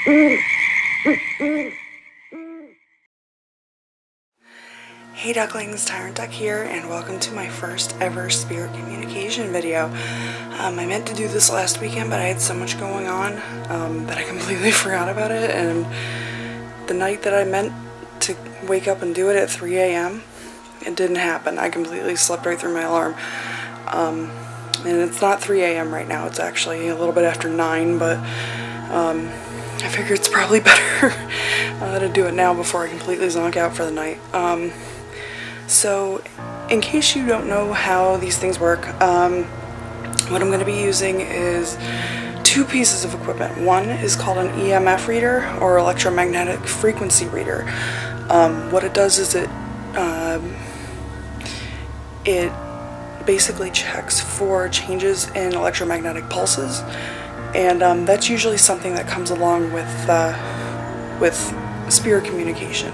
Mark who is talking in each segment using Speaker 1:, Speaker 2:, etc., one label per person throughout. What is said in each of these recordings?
Speaker 1: Hey Ducklings, Tyrant Duck here, and welcome to my first ever spirit communication video. I meant to do this last weekend, but I had so much going on that I completely forgot about it, and the night that I meant to wake up and do it at 3 a.m., it didn't happen. I completely slept right through my alarm. And it's not 3 a.m. right now, it's actually a little bit after 9, but I figure it's probably better to do it now before I completely zonk out for the night. So, in case you don't know how these things work, what I'm going to be using is two pieces of equipment. One is called an EMF reader, or electromagnetic frequency reader. What it does is it basically checks for changes in electromagnetic pulses, and that's usually something that comes along with spirit communication,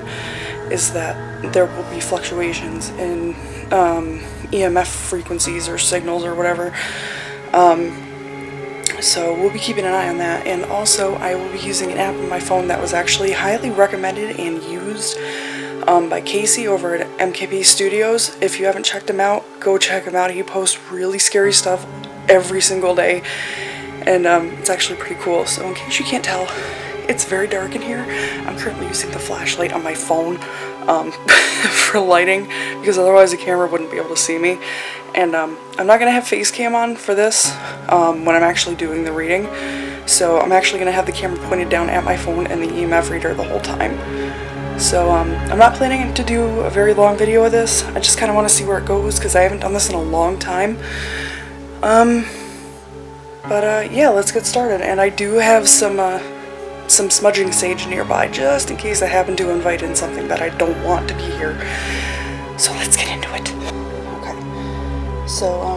Speaker 1: is that there will be fluctuations in EMF frequencies or signals or whatever. So we'll be keeping an eye on that, and also I will be using an app on my phone that was actually highly recommended and used by Casey over at MKP Studios. If you haven't checked him out, go check him out. He posts really scary stuff every single day, and it's actually pretty cool. So in case you can't tell, it's very dark in here. I'm currently using the flashlight on my phone for lighting, because otherwise the camera wouldn't be able to see me. And I'm not going to have face cam on for this when I'm actually doing the reading. So I'm actually going to have the camera pointed down at my phone and the EMF reader the whole time. So I'm not planning to do a very long video of this. I just kind of want to see where it goes, because I haven't done this in a long time. Yeah, let's get started. And I do have some smudging sage nearby, just in case I happen to invite in something that I don't want to be here. So let's get into it. Okay, so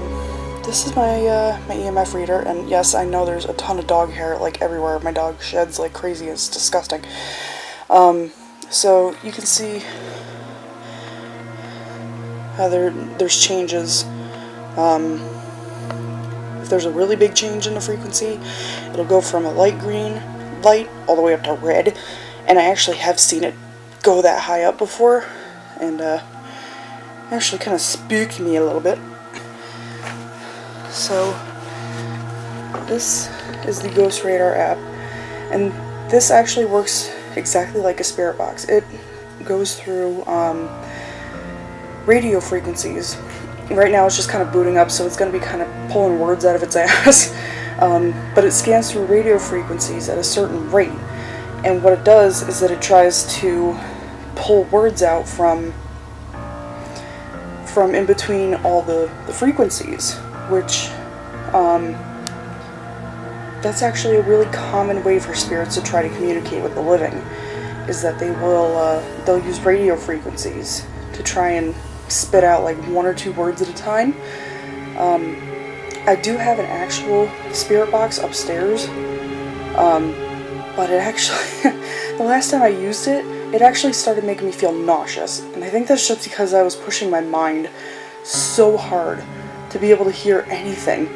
Speaker 1: this is my my EMF reader, and yes, I know there's a ton of dog hair like everywhere. My dog sheds like crazy. It's disgusting. So you can see how there's changes. If there's a really big change in the frequency, it'll go from a light green light all the way up to red, and I actually have seen it go that high up before, and actually kind of spooked me a little bit. So this is the Ghost Radar app, and this actually works exactly like a spirit box. It goes through radio frequencies. Right now it's just kind of booting up, so it's going to be kind of pulling words out of its ass. But it scans through radio frequencies at a certain rate, and what it does is that it tries to pull words out from in between all the frequencies, which that's actually a really common way for spirits to try to communicate with the living, is that they'll use radio frequencies to try and spit out like one or two words at a time. I do have an actual spirit box upstairs, but it actually, the last time I used it, it actually started making me feel nauseous, and I think that's just because I was pushing my mind so hard to be able to hear anything.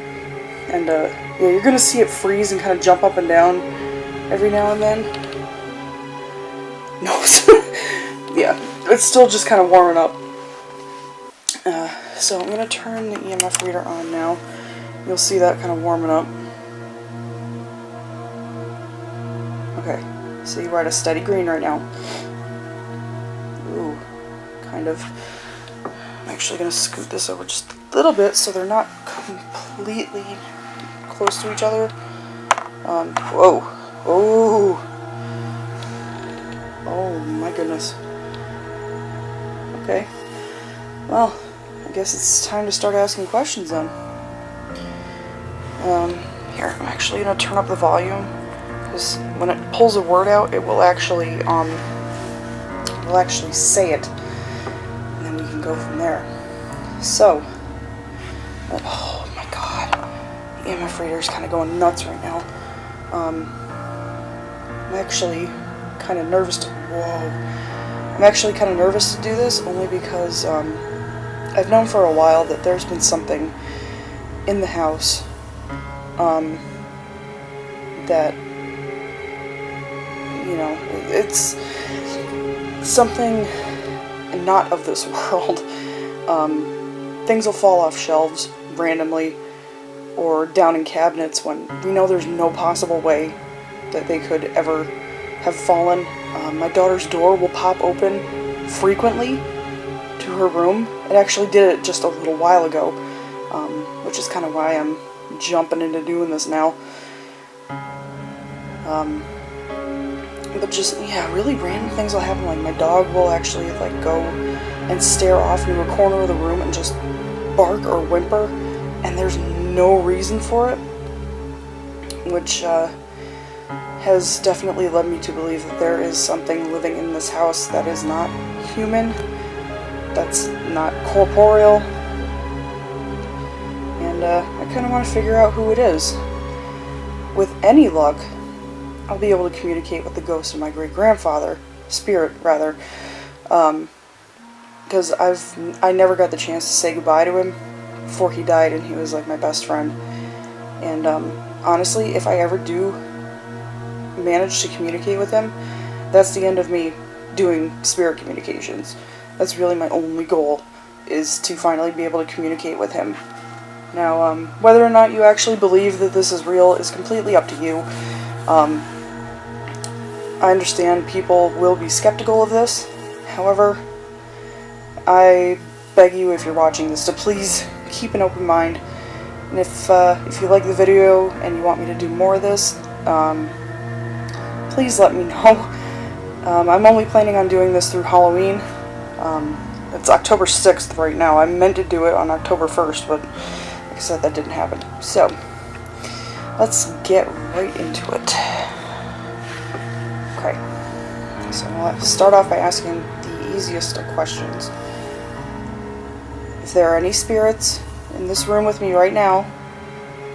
Speaker 1: And yeah, you're gonna see it freeze and kind of jump up and down every now and then. No, yeah, it's still just kind of warming up. So I'm gonna turn the EMF reader on now. You'll see that kind of warming up. Okay, see, we're at a steady green right now. Ooh, kind of. I'm actually going to scoot this over just a little bit so they're not completely close to each other. Whoa. Oh. Oh my goodness. Okay. Well, I guess it's time to start asking questions then. Here, I'm actually going to turn up the volume, because when it pulls a word out, it will actually say it, and then we can go from there. So, oh my god, the EMF reader is kind of going nuts right now. I'm actually kind of nervous to, I'm actually kind of nervous to do this, only because I've known for a while that there's been something in the house that you know, it's something not of this world. Things will fall off shelves randomly or down in cabinets when we know there's no possible way that they could ever have fallen. My daughter's door will pop open frequently to her room. It actually did it just a little while ago, which is kind of why I'm jumping into doing this now. But just, yeah, really random things will happen. Like my dog will actually like go and stare off into a corner of the room and just bark or whimper, and there's no reason for it, which has definitely led me to believe that there is something living in this house that is not human, that's not corporeal, and I kind of want to figure out who it is. With any luck, I'll be able to communicate with the ghost of my great-grandfather, spirit rather, because I never got the chance to say goodbye to him before he died, and he was like my best friend. And honestly, if I ever do manage to communicate with him, that's the end of me doing spirit communications. That's really my only goal, is to finally be able to communicate with him. Now, whether or not you actually believe that this is real is completely up to you. I understand people will be skeptical of this. However, I beg you, if you're watching this, to please keep an open mind. And if you like the video and you want me to do more of this, please let me know. I'm only planning on doing this through Halloween. It's October 6th right now. I meant to do it on October 1st, but like I said, that didn't happen. So, let's get right into it. Okay, so I'll start off by asking the easiest of questions. If there are any spirits in this room with me right now,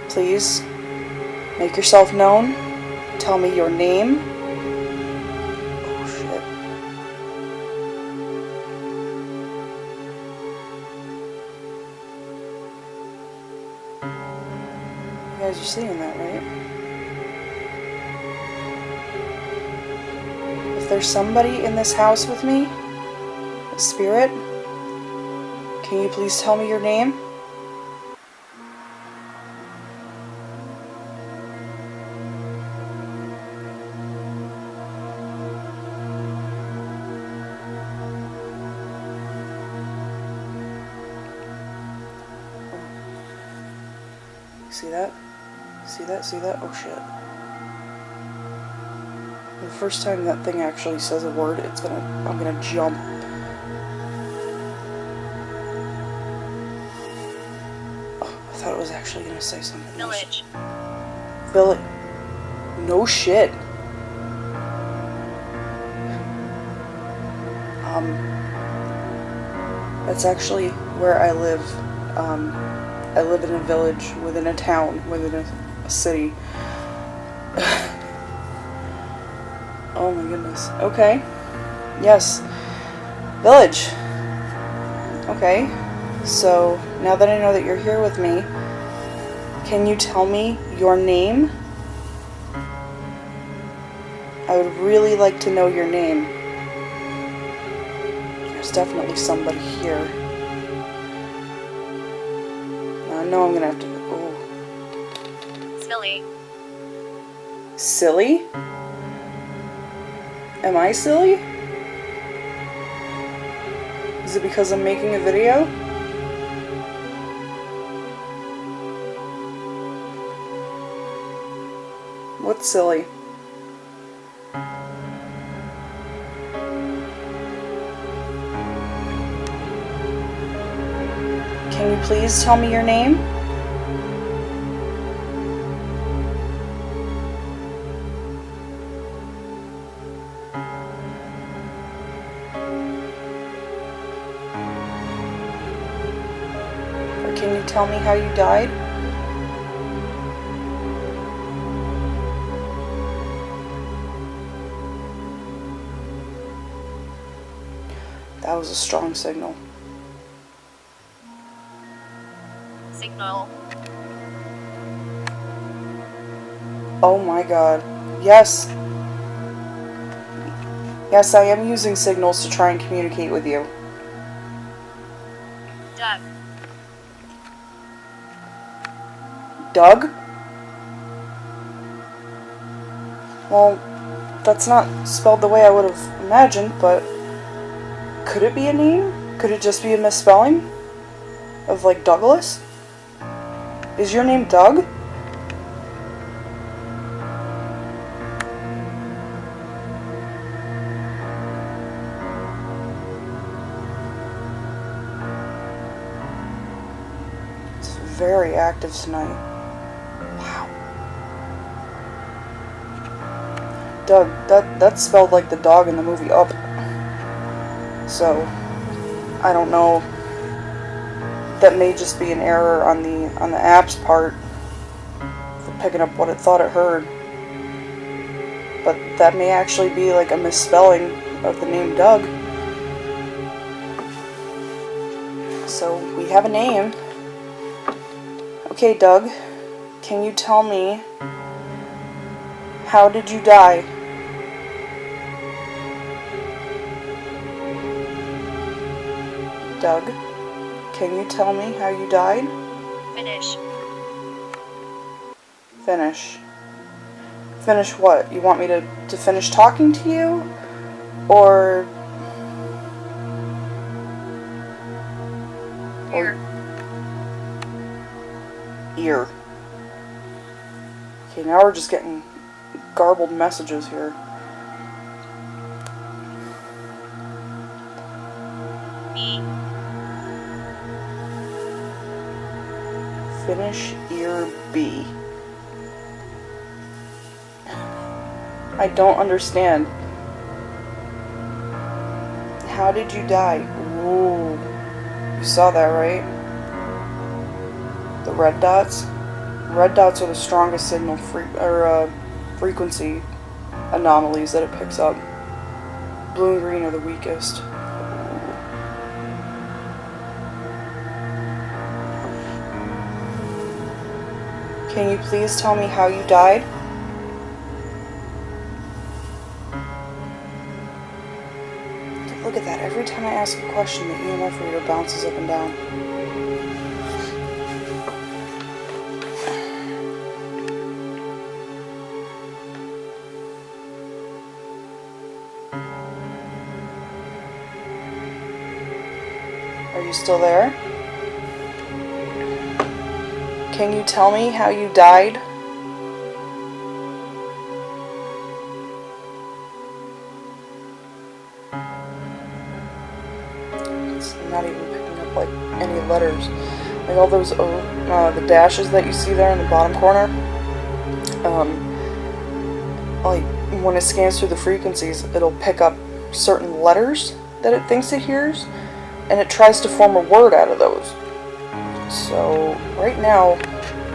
Speaker 1: please make yourself known. Tell me your name. Oh shit. You guys are seeing that, right? If there's somebody in this house with me, a spirit, can you please tell me your name? See that? See that? See that? Oh shit. The first time that thing actually says a word, I'm gonna jump. Oh, I thought it was actually gonna say something.
Speaker 2: Village.
Speaker 1: Village. No shit. That's actually where I live. I live in a village within a town, within a city. Oh my goodness. Okay. Yes. Village. Okay. So, now that I know that you're here with me, can you tell me your name? I would really like to know your name. There's definitely somebody here. I know I'm gonna have to... Oh.
Speaker 2: Silly.
Speaker 1: Silly? Am I silly? Is it because I'm making a video? What's silly? Can you please tell me your name? Or can you tell me how you died? That was a strong signal.
Speaker 2: Signal.
Speaker 1: Oh my god. Yes. Yes, I am using signals to try and communicate with you.
Speaker 2: Doug.
Speaker 1: Doug? Well, that's not spelled the way I would have imagined, but could it be a name? Could it just be a misspelling? Of, like, Douglas? Is your name Doug? It's very active tonight. Wow. Doug, that's spelled like the dog in the movie Up. So, I don't know. That may just be an error on the app's part for picking up what it thought it heard. But that may actually be like a misspelling of the name Doug. So we have a name. Okay, Doug, can you tell me, how did you die? Doug, can you tell me how you died?
Speaker 2: Finish.
Speaker 1: Finish. Finish what? You want me to finish talking to you? Or...
Speaker 2: Ear.
Speaker 1: Ear. Okay, now we're just getting garbled messages here.
Speaker 2: B.
Speaker 1: Finish ear B. I don't understand. How did you die? Ooh. You saw that, right? The red dots? Red dots are the strongest signal frequency anomalies that it picks up. Blue and green are the weakest. Can you please tell me how you died? Look at that. Every time I ask a question, the EMF reader bounces up and down. Are you still there? Can you tell me how you died? It's not even picking up like any letters. Like all those the dashes that you see there in the bottom corner. Like when it scans through the frequencies, it'll pick up certain letters that it thinks it hears, and it tries to form a word out of those. So right now,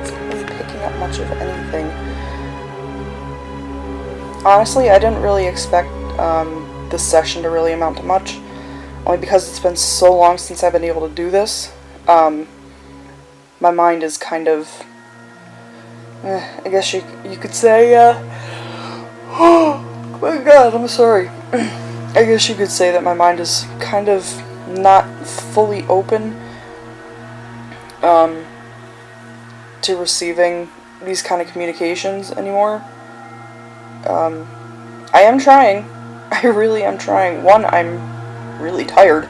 Speaker 1: it's not really picking up much of anything. Honestly, I didn't really expect this session to really amount to much, only because it's been so long since I've been able to do this. My mind is kind of, I guess you could say, oh my god, I'm sorry. I guess you could say that my mind is kind of not fully open to receiving these kind of communications anymore. I am trying. I really am trying. One, I'm really tired.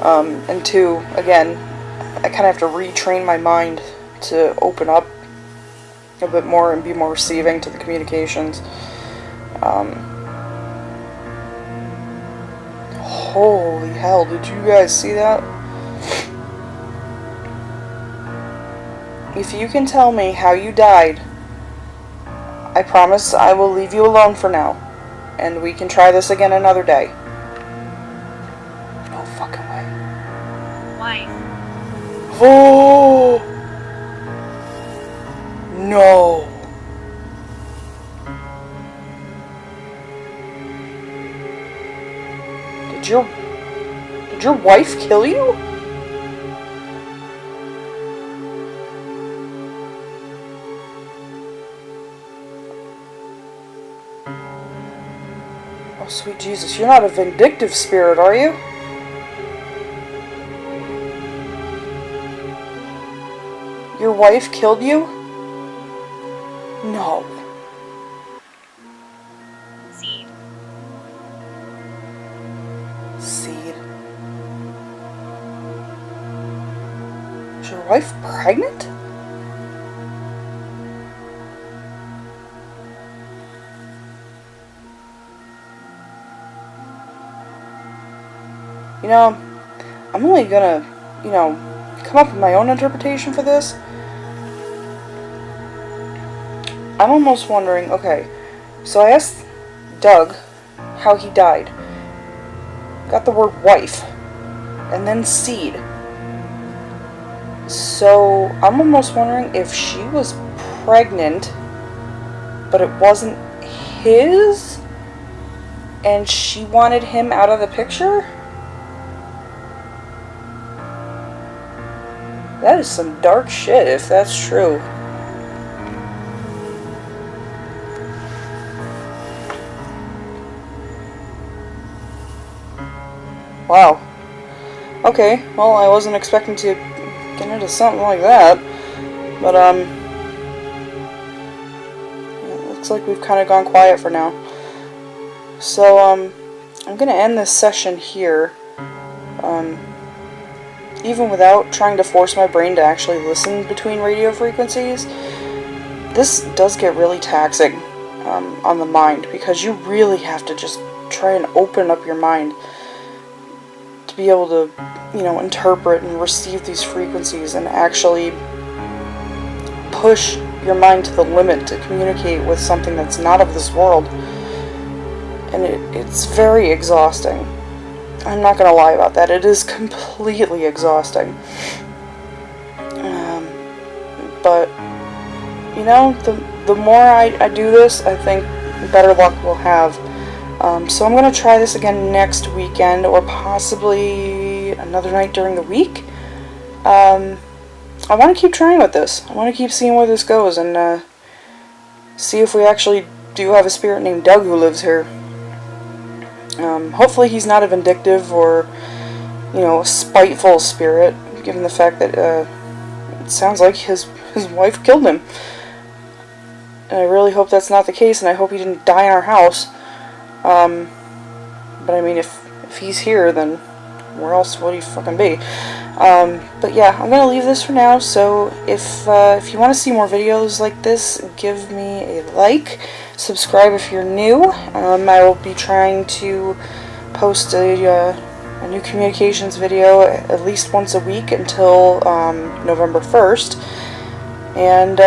Speaker 1: And two, again, I kind of have to retrain my mind to open up a bit more and be more receiving to the communications. Holy hell, did you guys see that? If you can tell me how you died, I promise I will leave you alone for now, and we can try this again another day. No fucking way.
Speaker 2: Wife.
Speaker 1: Oh! No! Did your wife kill you? Oh, sweet Jesus, you're not a vindictive spirit, are you? Your wife killed you? No.
Speaker 2: Seed.
Speaker 1: Seed. Is your wife pregnant? You know, I'm only gonna, come up with my own interpretation for this. I'm almost wondering, okay, so I asked Doug how he died. Got the word wife, and then seed. So I'm almost wondering if she was pregnant, but it wasn't his, and she wanted him out of the picture? That is some dark shit if that's true. Wow. Okay, well, I wasn't expecting to get into something like that. But, it looks like we've kind of gone quiet for now. So, I'm gonna end this session here. Even without trying to force my brain to actually listen between radio frequencies, this does get really taxing on the mind, because you really have to just try and open up your mind to be able to, interpret and receive these frequencies and actually push your mind to the limit to communicate with something that's not of this world. And it's very exhausting. I'm not gonna lie about that. It is completely exhausting. But, the more I do this, I think the better luck we'll have. So I'm going to try this again next weekend, or possibly another night during the week. I want to keep trying with this. I want to keep seeing where this goes, and see if we actually do have a spirit named Doug who lives here. Hopefully he's not a vindictive or, a spiteful spirit, given the fact that it sounds like his wife killed him. And I really hope that's not the case, and I hope he didn't die in our house. But I mean, if he's here, then where else would he fucking be? But yeah, I'm gonna leave this for now. So if you want to see more videos like this, give me a like, subscribe if you're new. I will be trying to post a new communications video at least once a week until November 1st. And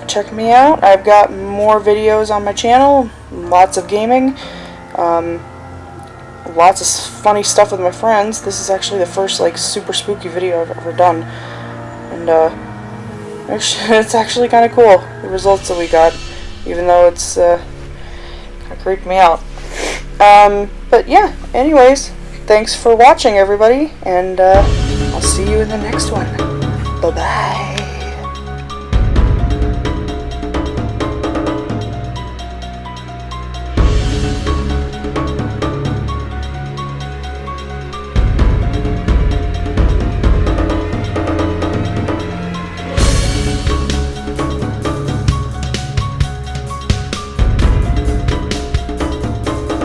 Speaker 1: check me out. I've got more videos on my channel, lots of gaming, lots of funny stuff with my friends. This is actually the first super spooky video I've ever done, and it's actually kind of cool, the results that we got, even though it's kind of creeped me out. But yeah, anyways, thanks for watching, everybody, and I'll see you in the next one. Bye bye.